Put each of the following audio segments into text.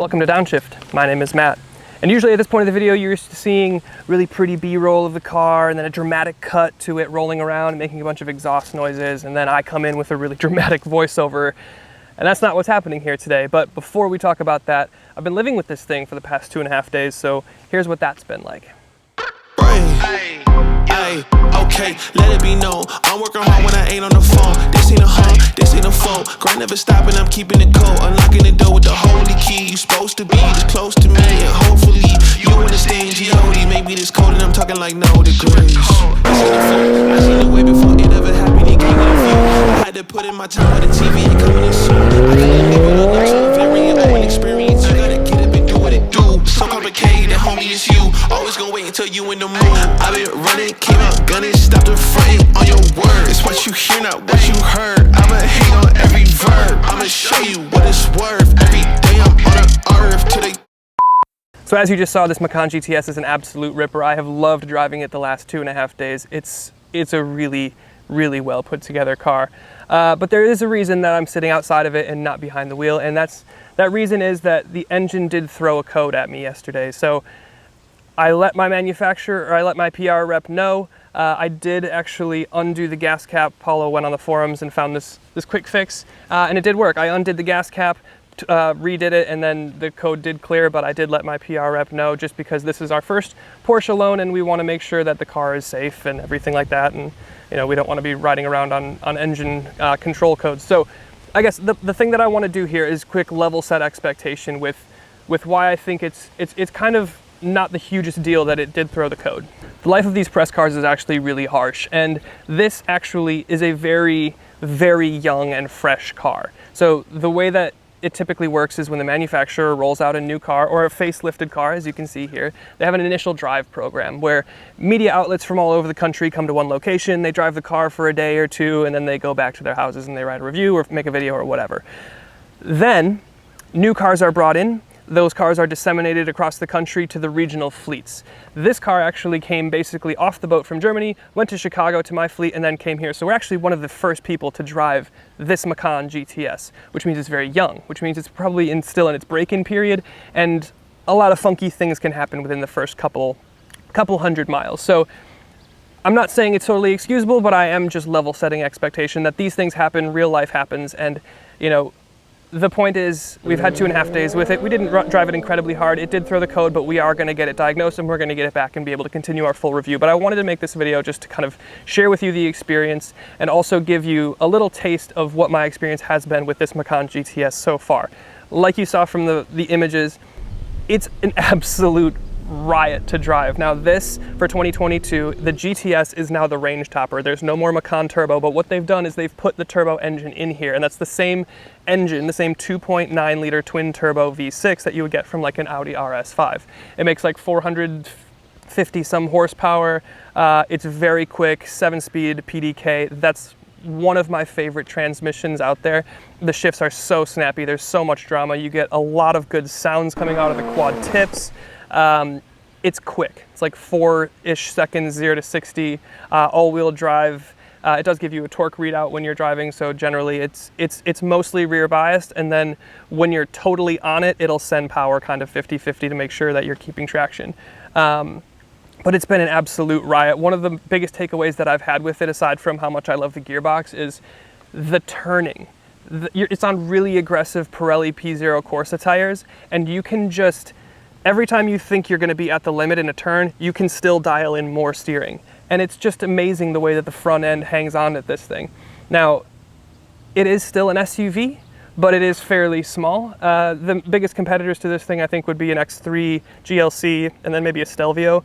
Welcome to Downshift. My name is Matt. And usually at this point of the video, you're used to seeing really pretty B-roll of the car and then a dramatic cut to it rolling around and making a bunch of exhaust noises. And then I come in with a really dramatic voiceover. And that's not what's happening here today. But before we talk about that, I've been living with this thing for the past 2.5 days. So here's what that's been like. Okay, let it be known, I'm working hard when I ain't on the phone. This ain't a home, this ain't a phone. Grind never stopping, I'm keeping it cold. Unlocking the door with the holy key. You supposed to be this close to me, and hopefully you understand G.O.D. Maybe this cold and I'm talking like no degrees. I seen the way before it ever happened, it gave me a view. I had to put in my time with the TV and coming in soon. I gotta live with a lot of variant own experience. You gotta get up and do what it do. So complicated, homie, it's you. Always gonna wait until you in the mood. I've been running, came out gunning, stopped the fronting on your word. It's what you hear, not what you heard. I'ma hate on every verb. I'ma show you what it's worth. Every day I'm on the earth till they. So as you just saw, this Macan GTS is an absolute ripper. I have loved driving it the last 2.5 days. It's a really well put together car. But there is a reason that I'm sitting outside of it and not behind the wheel, and that reason is that the engine did throw a code at me yesterday. So I let my manufacturer, or I let my PR rep know. I did actually undo the gas cap. Paulo went on the forums and found this quick fix, and it did work. I undid the gas cap, redid it, and then the code did clear, but I did let my PR rep know just because this is our first Porsche loan and we want to make sure that the car is safe and everything like that. And you know, we don't want to be riding around on engine control codes. So I guess the thing that I want to do here is quick level set expectation with why I think it's kind of not the hugest deal that it did throw the code. The life of these press cars is actually really harsh, and this actually is a very young and fresh car. So the way that it typically works is when the manufacturer rolls out a new car or a facelifted car, as you can see here, they have an initial drive program where media outlets from all over the country come to one location, they drive the car for a day or two, and then they go back to their houses and they write a review or make a video or whatever. Then new cars are brought in. Those cars are disseminated across the country to the regional fleets. This car actually came basically off the boat from Germany, went to Chicago to my fleet, and then came here. So we're actually one of the first people to drive this Macan GTS, which means it's very young, which means it's probably still in its break-in period, and a lot of funky things can happen within the first couple hundred miles. So I'm not saying it's totally excusable, but I am just level setting expectation that these things happen, real life happens, and you know, the point is, we've had 2.5 days with it. We didn't drive it incredibly hard. It did throw the code, but we are going to get it diagnosed and we're going to get it back and be able to continue our full review. But I wanted to make this video just to kind of share with you the experience and also give you a little taste of what my experience has been with this Macan GTS so far. Like you saw from the images, it's an absolute riot to drive. Now this, for 2022, the GTS is now the range topper. There's no more Macan Turbo, but what they've done is they've put the turbo engine in here, and that's the same engine, the same 2.9 liter twin turbo V6 that you would get from like an Audi RS5. It makes like 450 some horsepower. It's very quick, 7-speed PDK. That's one of my favorite transmissions out there. The shifts are so snappy. There's so much drama. You get a lot of good sounds coming out of the quad tips. It's quick. It's like 4-ish seconds, 0 to 60, all-wheel drive. It does give you a torque readout when you're driving, so generally it's mostly rear biased, and then when you're totally on it, it'll send power kind of 50-50 to make sure that you're keeping traction. But it's been an absolute riot. One of the biggest takeaways that I've had with it, aside from how much I love the gearbox, is the turning. It's on really aggressive Pirelli P0 Corsa tires, and you can just, every time you think you're going to be at the limit in a turn, you can still dial in more steering. And it's just amazing the way that the front end hangs on at this thing. Now, it is still an SUV, but it is fairly small. The biggest competitors to this thing, I think, would be an X3 GLC and then maybe a Stelvio.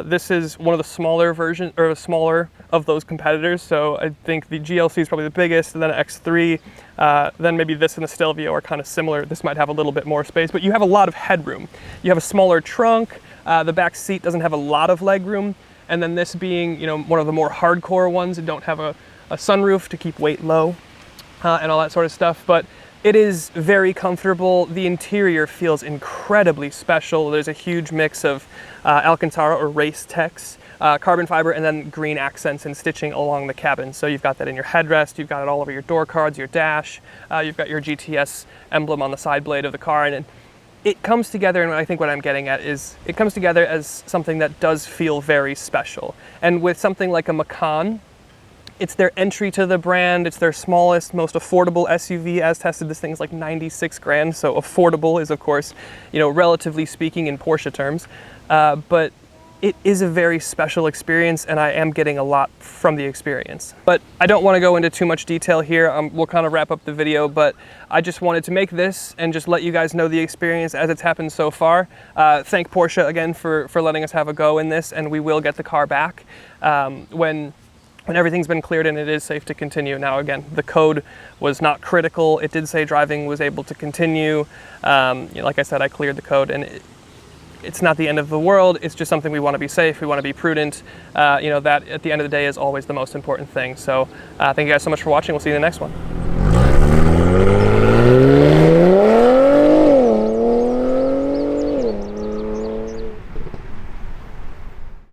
This is one of the smaller versions, or smaller of those competitors. So I think the GLC is probably the biggest, and then X3, then maybe this and the Stelvio are kind of similar. This might have a little bit more space, but you have a lot of headroom. You have a smaller trunk. The back seat doesn't have a lot of leg room. And then this being, you know, one of the more hardcore ones that don't have a sunroof to keep weight low and all that sort of stuff. But it is very comfortable. The interior feels incredibly special. There's a huge mix of Alcantara or Race Tex, carbon fiber, and then green accents and stitching along the cabin. So you've got that in your headrest, you've got it all over your door cards, your dash, you've got your GTS emblem on the side blade of the car, and it comes together, and I think what I'm getting at is it comes together as something that does feel very special. And with something like a Macan, it's their entry to the brand, it's their smallest, most affordable SUV as tested. This thing's like 96 grand, so affordable is, of course, you know, relatively speaking in Porsche terms, but it is a very special experience, and I am getting a lot from the experience. But I don't want to go into too much detail here. We'll kind of wrap up the video, but I just wanted to make this and just let you guys know the experience as it's happened so far. Thank Porsche again for letting us have a go in this, and we will get the car back when everything's been cleared and it is safe to continue. Now again, the code was not critical. It did say driving was able to continue. You know, like I said, I cleared the code, and it's not the end of the world. It's just something we want to be safe. We want to be prudent. You know, that at the end of the day is always the most important thing. So thank you guys so much for watching. We'll see you in the next one.